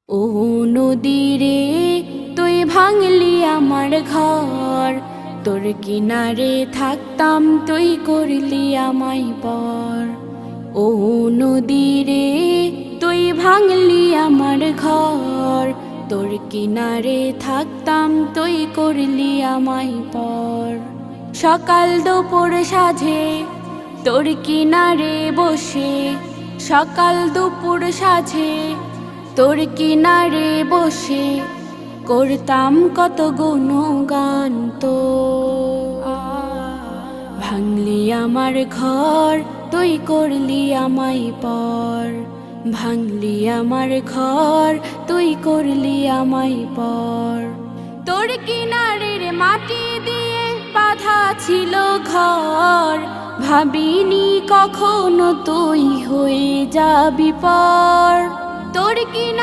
ও নদী রে, তুই ভাঙলি আমার ঘর, তোর কিনারে থাকতাম তুই করলি আমায় পর। ও নদী রে, তুই ভাঙলি আমার ঘর, তোর কিনারে থাকতাম তুই করলি আমায় পর। সকাল দুপুর সাঁঝে তোর কিনারে বসে, সকাল দুপুর সাঁঝে তোর কিনারে বসে করতাম কত গুণগান তো। ভাঙলি আমার ঘর, তুই করলি আমায় পর। ভাঙলি আমার ঘর, তুই করলি আমায় পর। তোর কিনারের মাটি দিয়ে বাঁধা ছিল ঘর, ভাবিনি কখনো তুই হয়ে যাবি পর। তোর কিনারে